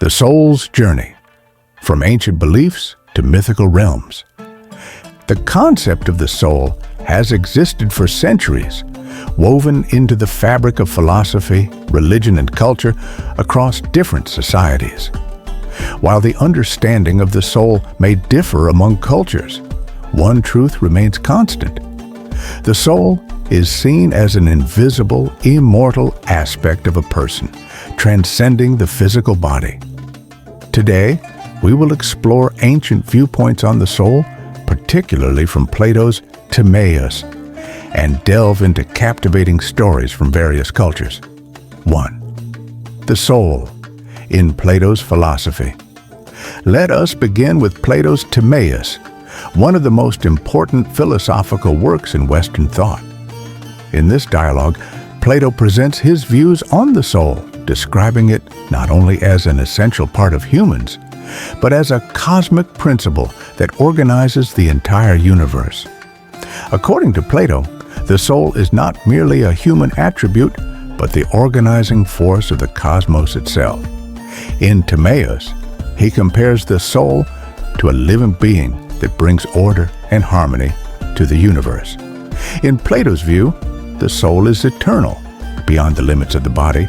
The soul's journey, from ancient beliefs to mythical realms. The concept of the soul has existed for centuries, woven into the fabric of philosophy, religion, and culture across different societies. While the understanding of the soul may differ among cultures, one truth remains constant. The soul is seen as an invisible, immortal aspect of a person, transcending the physical body. Today, we will explore ancient viewpoints on the soul, particularly from Plato's Timaeus, and delve into captivating stories from various cultures. 1. The soul in Plato's philosophy. Let us begin with Plato's Timaeus, one of the most important philosophical works in Western thought. In this dialogue, Plato presents his views on the soul, describing it not only as an essential part of humans, but as a cosmic principle that organizes the entire universe. According to Plato, the soul is not merely a human attribute, but the organizing force of the cosmos itself. In Timaeus, he compares the soul to a living being that brings order and harmony to the universe. In Plato's view, the soul is eternal, beyond the limits of the body.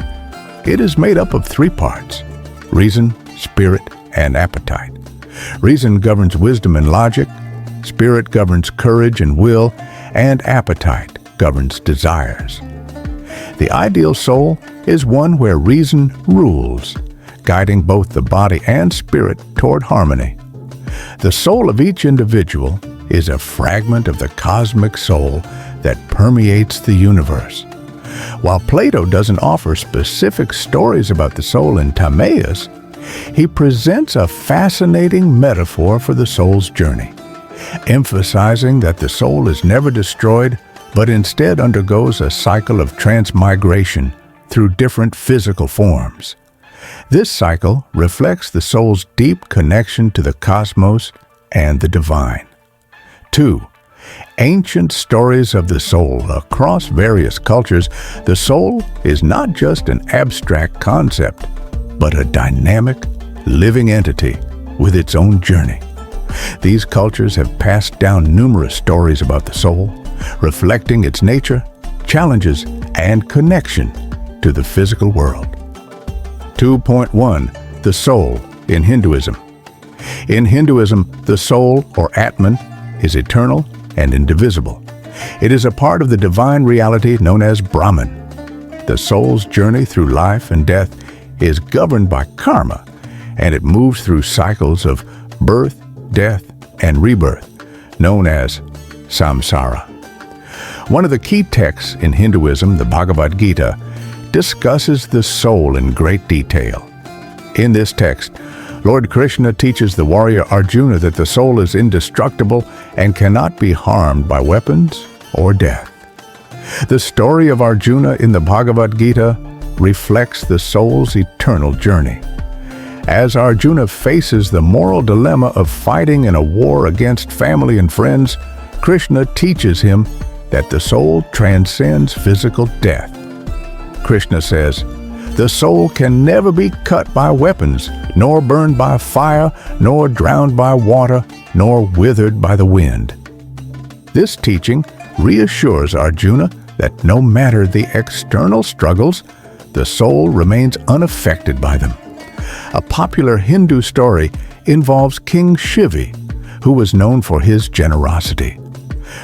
It is made up of three parts: reason, spirit, and appetite. Reason governs wisdom and logic, spirit governs courage and will, and appetite governs desires. The ideal soul is one where reason rules, guiding both the body and spirit toward harmony. The soul of each individual is a fragment of the cosmic soul that permeates the universe. While Plato doesn't offer specific stories about the soul in Timaeus, he presents a fascinating metaphor for the soul's journey, emphasizing that the soul is never destroyed, but instead undergoes a cycle of transmigration through different physical forms. This cycle reflects the soul's deep connection to the cosmos and the divine. 2. Ancient stories of the soul. Across various cultures, the soul is not just an abstract concept, but a dynamic, living entity with its own journey. These cultures have passed down numerous stories about the soul, reflecting its nature, challenges, and connection to the physical world. 2.1. The soul in Hinduism. In Hinduism, the soul, or Atman, is eternal and indivisible. It is a part of the divine reality known as Brahman. The soul's journey through life and death is governed by karma, and it moves through cycles of birth, death, and rebirth, known as samsara. One of the key texts in Hinduism, the Bhagavad Gita, discusses the soul in great detail. In this text, Lord Krishna teaches the warrior Arjuna that the soul is indestructible and cannot be harmed by weapons or death. The story of Arjuna in the Bhagavad Gita reflects the soul's eternal journey. As Arjuna faces the moral dilemma of fighting in a war against family and friends, Krishna teaches him that the soul transcends physical death. Krishna says, "The soul can never be cut by weapons, nor burned by fire, nor drowned by water, nor withered by the wind." This teaching reassures Arjuna that no matter the external struggles, the soul remains unaffected by them. A popular Hindu story involves King Shiva, who was known for his generosity.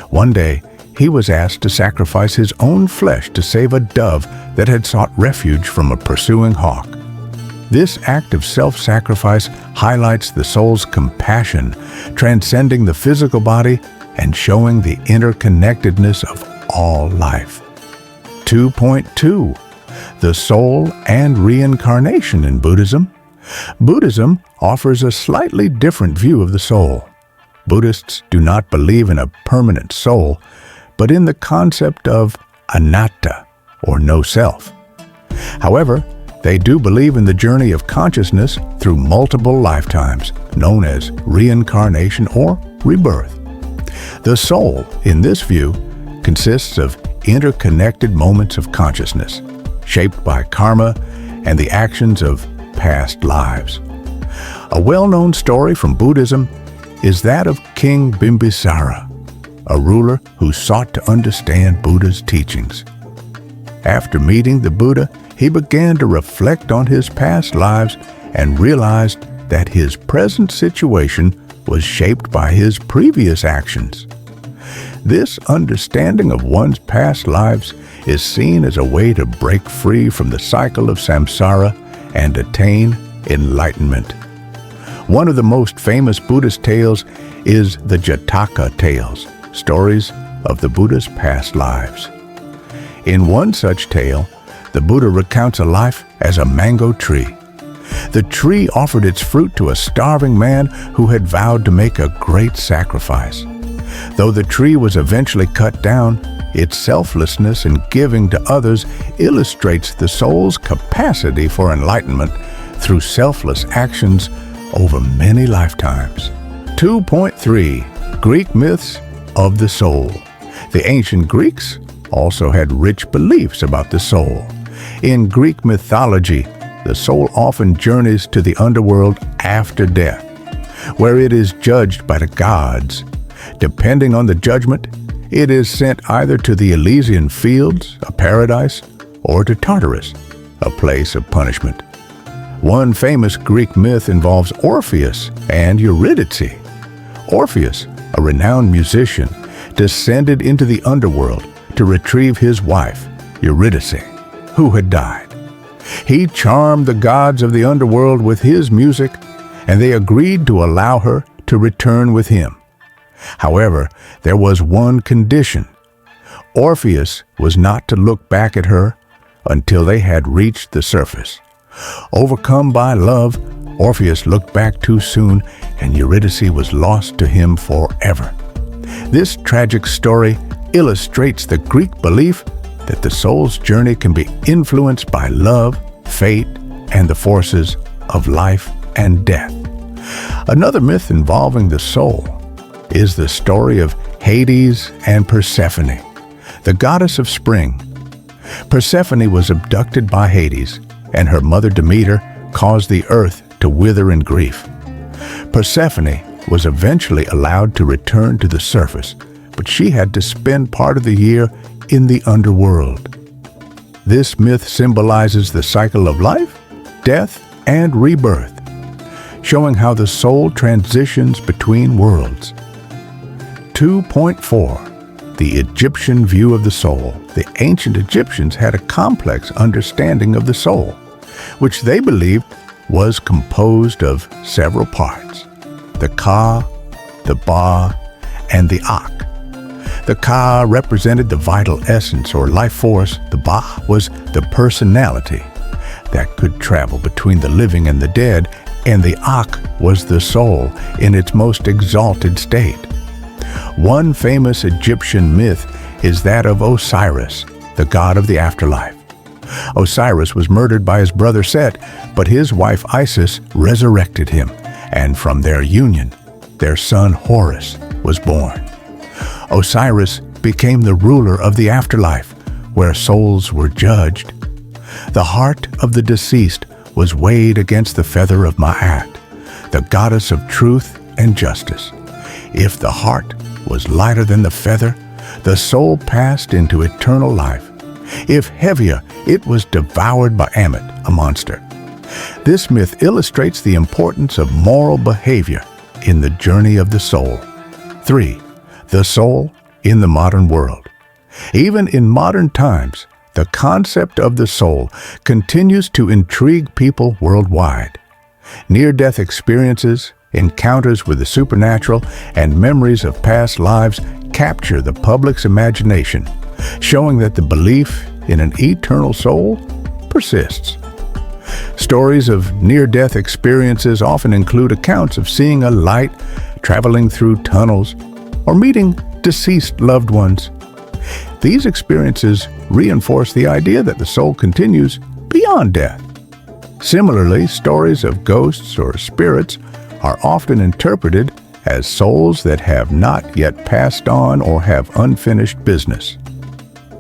One day, he was asked to sacrifice his own flesh to save a dove that had sought refuge from a pursuing hawk. This act of self-sacrifice highlights the soul's compassion, transcending the physical body and showing the interconnectedness of all life. 2.2. The soul and reincarnation in Buddhism. Buddhism offers a slightly different view of the soul. Buddhists do not believe in a permanent soul, but in the concept of anatta, or no self. However, they do believe in the journey of consciousness through multiple lifetimes, known as reincarnation or rebirth. The soul, in this view, consists of interconnected moments of consciousness, shaped by karma and the actions of past lives. A well-known story from Buddhism is that of King Bimbisara, a ruler who sought to understand Buddha's teachings. After meeting the Buddha, he began to reflect on his past lives and realized that his present situation was shaped by his previous actions. This understanding of one's past lives is seen as a way to break free from the cycle of samsara and attain enlightenment. One of the most famous Buddhist tales is the Jataka tales, stories of the Buddha's past lives. In one such tale, the Buddha recounts a life as a mango tree. The tree offered its fruit to a starving man who had vowed to make a great sacrifice. Though the tree was eventually cut down, its selflessness in giving to others illustrates the soul's capacity for enlightenment through selfless actions over many lifetimes. 2.3 Greek Myths of the Soul. The ancient Greeks also had rich beliefs about the soul. In Greek mythology, the soul often journeys to the underworld after death, where it is judged by the gods. Depending on the judgment, it is sent either to the Elysian fields, a paradise, or to Tartarus, a place of punishment. One famous Greek myth involves Orpheus and Eurydice. Orpheus, a renowned musician, descended into the underworld to retrieve his wife, Eurydice, who had died. He charmed the gods of the underworld with his music, and they agreed to allow her to return with him. However, there was one condition. Orpheus was not to look back at her until they had reached the surface. Overcome by love, Orpheus looked back too soon, and Eurydice was lost to him forever. This tragic story illustrates the Greek belief that the soul's journey can be influenced by love, fate, and the forces of life and death. Another myth involving the soul is the story of Hades and Persephone, the goddess of spring. Persephone was abducted by Hades, and her mother Demeter caused the earth to wither in grief. Persephone was eventually allowed to return to the surface, but she had to spend part of the year in the underworld. This myth symbolizes the cycle of life, death, and rebirth, showing how the soul transitions between worlds. 2.4 The Egyptian View of the Soul. The ancient Egyptians had a complex understanding of the soul, which they believed was composed of several parts: the Ka, the Ba, and the Ak. The Ka represented the vital essence or life force. The Ba was the personality that could travel between the living and the dead, and the Ak was the soul in its most exalted state. One famous Egyptian myth is that of Osiris, the god of the afterlife. Osiris was murdered by his brother Set, but his wife Isis resurrected him, and from their union, their son Horus was born. Osiris became the ruler of the afterlife, where souls were judged. The heart of the deceased was weighed against the feather of Ma'at, the goddess of truth and justice. If the heart was lighter than the feather, the soul passed into eternal life. If heavier, it was devoured by Ammit, a monster. This myth illustrates the importance of moral behavior in the journey of the soul. 3. The soul in the modern world. Even in modern times, the concept of the soul continues to intrigue people worldwide. Near-death experiences, encounters with the supernatural, and memories of past lives capture the public's imagination, showing that the belief in an eternal soul persists. Stories of near-death experiences often include accounts of seeing a light, traveling through tunnels, or meeting deceased loved ones. These experiences reinforce the idea that the soul continues beyond death. Similarly, stories of ghosts or spirits are often interpreted as souls that have not yet passed on or have unfinished business.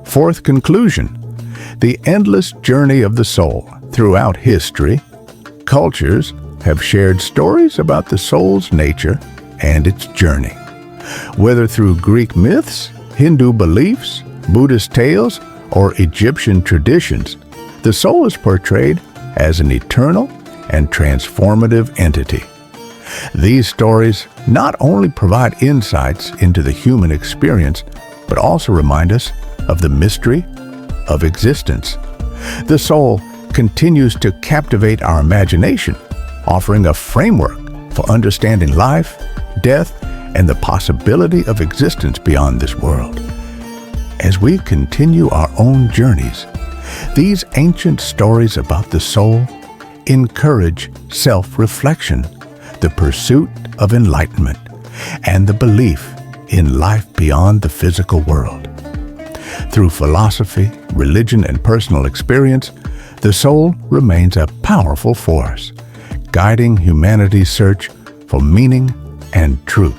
Fourth conclusion: the endless journey of the soul throughout history cultures have shared stories about the soul's nature and its journey. Whether through Greek myths, Hindu beliefs, Buddhist tales, or Egyptian traditions, the soul is portrayed as an eternal and transformative entity. These stories not only provide insights into the human experience, but also remind us of the mystery of existence. The soul continues to captivate our imagination, offering a framework for understanding life, death, and the possibility of existence beyond this world. As we continue our own journeys, these ancient stories about the soul encourage self-reflection, the pursuit of enlightenment, and the belief in life beyond the physical world. Through philosophy, religion, and personal experience, the soul remains a powerful force, guiding humanity's search for meaning and truth.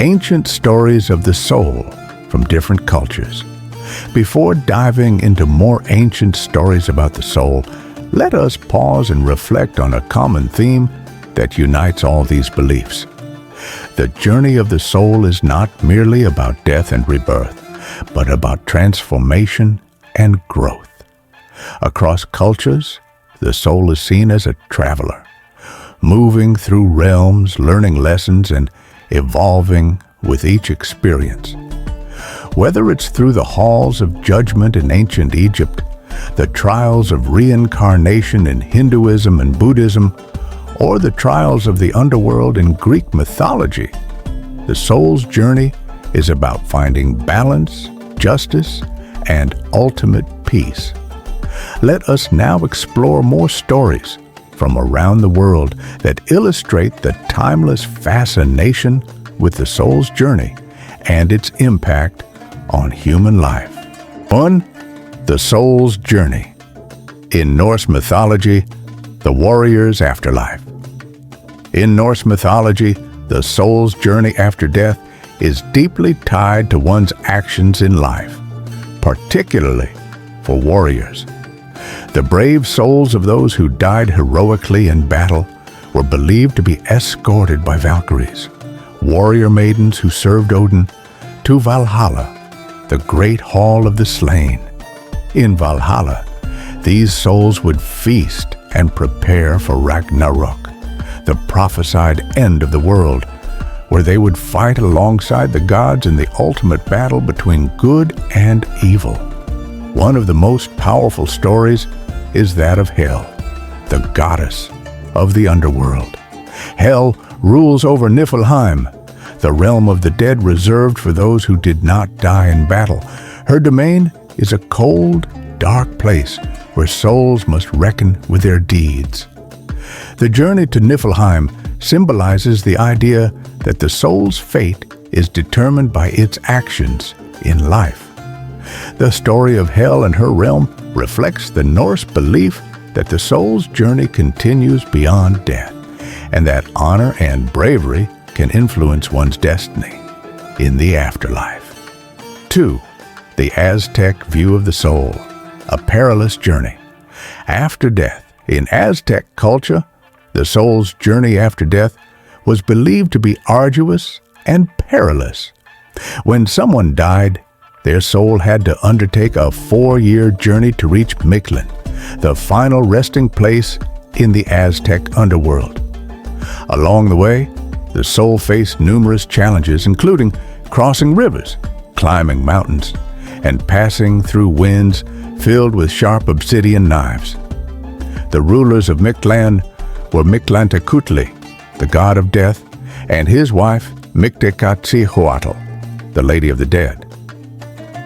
Ancient stories of the soul from different cultures. Before diving into more ancient stories about the soul, let us pause and reflect on a common theme that unites all these beliefs. The journey of the soul is not merely about death and rebirth, but about transformation and growth. Across cultures, the soul is seen as a traveler, moving through realms, learning lessons, and evolving with each experience. Whether it's through the halls of judgment in ancient Egypt, the trials of reincarnation in Hinduism and Buddhism, or the trials of the underworld in Greek mythology, the soul's journey is about finding balance, justice, and ultimate peace. Let us now explore more stories from around the world that illustrate the timeless fascination with the soul's journey and its impact on human life. 1. The soul's journey. In Norse mythology, the warrior's afterlife. In Norse mythology, the soul's journey after death is deeply tied to one's actions in life, particularly for warriors. The brave souls of those who died heroically in battle were believed to be escorted by Valkyries, warrior maidens who served Odin, to Valhalla, the great hall of the slain. In Valhalla, these souls would feast and prepare for Ragnarok, the prophesied end of the world, where they would fight alongside the gods in the ultimate battle between good and evil. One of the most powerful stories is that of Hel, the goddess of the underworld. Hel rules over Niflheim, the realm of the dead reserved for those who did not die in battle. Her domain is a cold, dark place where souls must reckon with their deeds. The journey to Niflheim symbolizes the idea that the soul's fate is determined by its actions in life. The story of Hel and her realm reflects the Norse belief that the soul's journey continues beyond death, and that honor and bravery can influence one's destiny in the afterlife. 2. The Aztec view of the soul, a perilous journey. After death, in Aztec culture, the soul's journey after death was believed to be arduous and perilous. When someone died, their soul had to undertake a 4-year journey to reach Mictlan, the final resting place in the Aztec underworld. Along the way, the soul faced numerous challenges, including crossing rivers, climbing mountains, and passing through winds filled with sharp obsidian knives. The rulers of Mictlan were Mictlantecutli, the god of death, and his wife Mictecatzihuatl, the lady of the dead.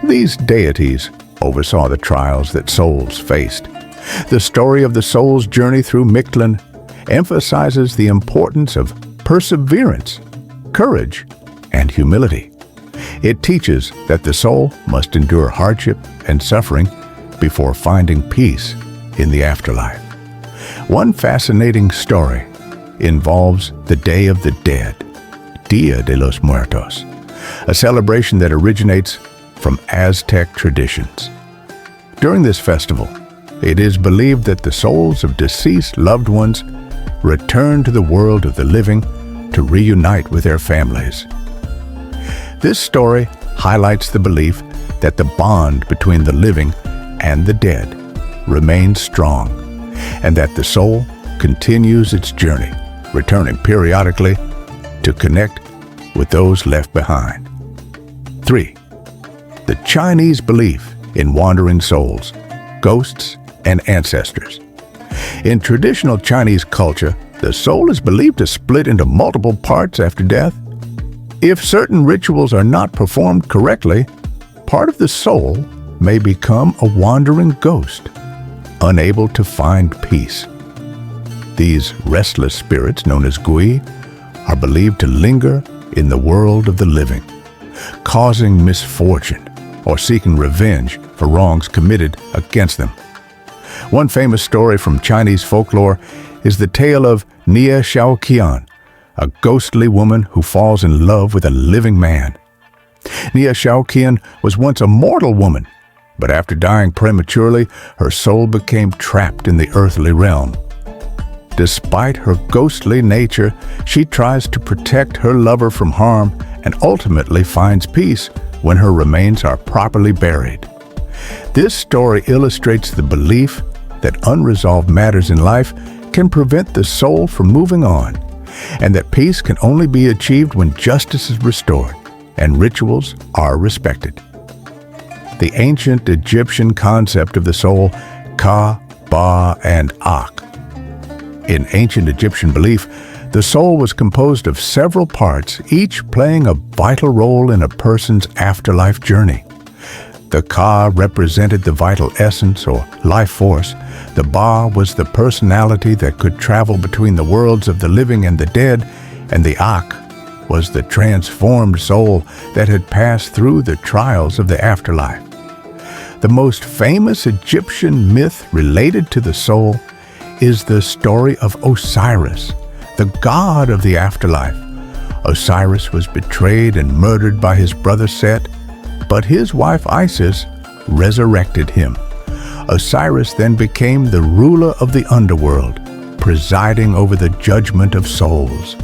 These deities oversaw the trials that souls faced. The story of the soul's journey through Mictlan emphasizes the importance of perseverance, courage, and humility. It teaches that the soul must endure hardship and suffering before finding peace in the afterlife. One fascinating story involves the Day of the Dead, Dia de los Muertos, a celebration that originates from Aztec traditions. During this festival, It is believed that the souls of deceased loved ones return to the world of the living to reunite with their families. This story highlights the belief that the bond between the living and the dead remains strong, and that the soul continues its journey, returning periodically to connect with those left behind. 3. The Chinese belief in wandering souls, ghosts, and ancestors. In traditional Chinese culture, the soul is believed to split into multiple parts after death. If certain rituals are not performed correctly, part of the soul may become a wandering ghost, unable to find peace. These restless spirits, known as gui, are believed to linger in the world of the living, causing misfortune or seeking revenge for wrongs committed against them. One famous story from Chinese folklore is the tale of Nie Xiaoqian, a ghostly woman who falls in love with a living man. Nie Xiaoqian was once a mortal woman, but after dying prematurely, her soul became trapped in the earthly realm. Despite her ghostly nature, she tries to protect her lover from harm and ultimately finds peace when her remains are properly buried. This story illustrates the belief that unresolved matters in life can prevent the soul from moving on, and that peace can only be achieved when justice is restored and rituals are respected. The ancient Egyptian concept of the soul, Ka, Ba, and Ak. In ancient Egyptian belief, the soul was composed of several parts, each playing a vital role in a person's afterlife journey. The Ka represented the vital essence or life force. The Ba was the personality that could travel between the worlds of the living and the dead, and the Ak was the transformed soul that had passed through the trials of the afterlife. The most famous Egyptian myth related to the soul is the story of Osiris, the god of the afterlife. Osiris was betrayed and murdered by his brother Set, but his wife Isis resurrected him. Osiris then became the ruler of the underworld, presiding over the judgment of souls.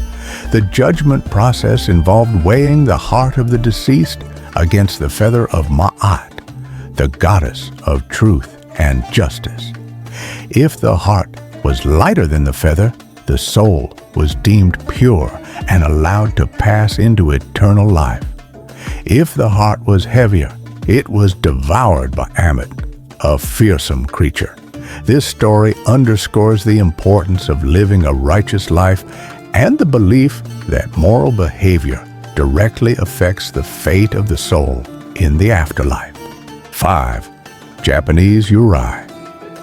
The judgment process involved weighing the heart of the deceased against the feather of Ma'at, the goddess of truth and justice. If the heart was lighter than the feather, the soul was deemed pure and allowed to pass into eternal life. If the heart was heavier, it was devoured by Ammit, a fearsome creature. This story underscores the importance of living a righteous life and the belief that moral behavior directly affects the fate of the soul in the afterlife. 5. Japanese Yurei,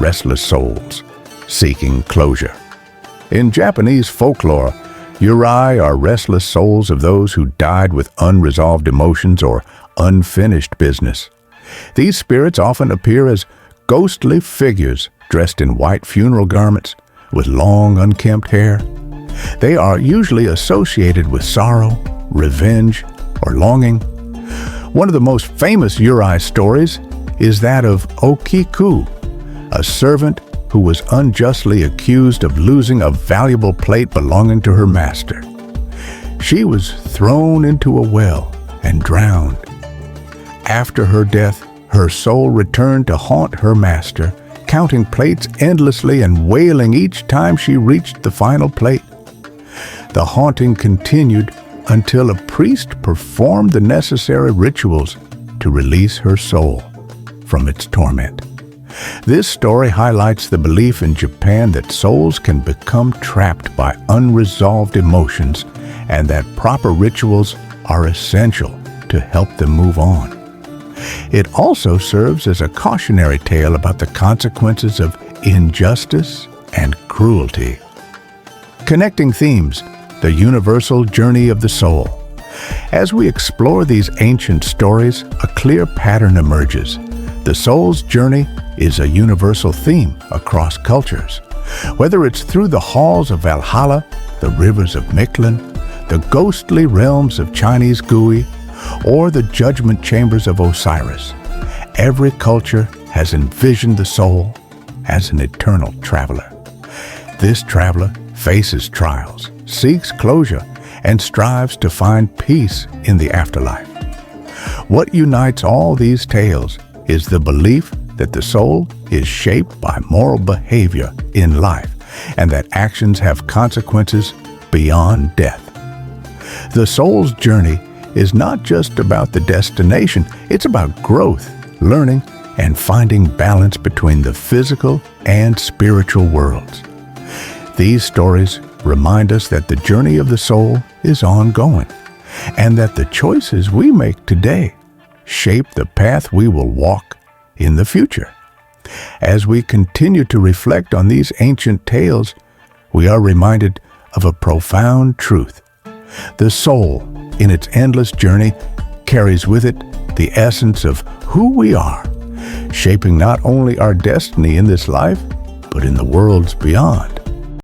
restless souls, seeking closure. In Japanese folklore, Yurei are restless souls of those who died with unresolved emotions or unfinished business. These spirits often appear as ghostly figures dressed in white funeral garments with long unkempt hair. They are usually associated with sorrow, revenge, or longing. One of the most famous Yurei stories is that of Okiku, a servant who was unjustly accused of losing a valuable plate belonging to her master. She was thrown into a well and drowned. After her death, her soul returned to haunt her master, counting plates endlessly and wailing each time she reached the final plate. The haunting continued until a priest performed the necessary rituals to release her soul from its torment. This story highlights the belief in Japan that souls can become trapped by unresolved emotions and that proper rituals are essential to help them move on. It also serves as a cautionary tale about the consequences of injustice and cruelty. Connecting themes, the universal journey of the soul. As we explore these ancient stories, a clear pattern emerges. The soul's journey is a universal theme across cultures. Whether it's through the halls of Valhalla, the rivers of Mictlan, the ghostly realms of Chinese Gui, or the judgment chambers of Osiris, every culture has envisioned the soul as an eternal traveler. This traveler faces trials, seeks closure, and strives to find peace in the afterlife. What unites all these tales is the belief that the soul is shaped by moral behavior in life and that actions have consequences beyond death. The soul's journey is not just about the destination, it's about growth, learning, and finding balance between the physical and spiritual worlds. These stories remind us that the journey of the soul is ongoing, and that the choices we make today shape the path we will walk in the future. As we continue to reflect on these ancient tales, we are reminded of a profound truth. The soul, in its endless journey, carries with it the essence of who we are, shaping not only our destiny in this life, but in the worlds beyond.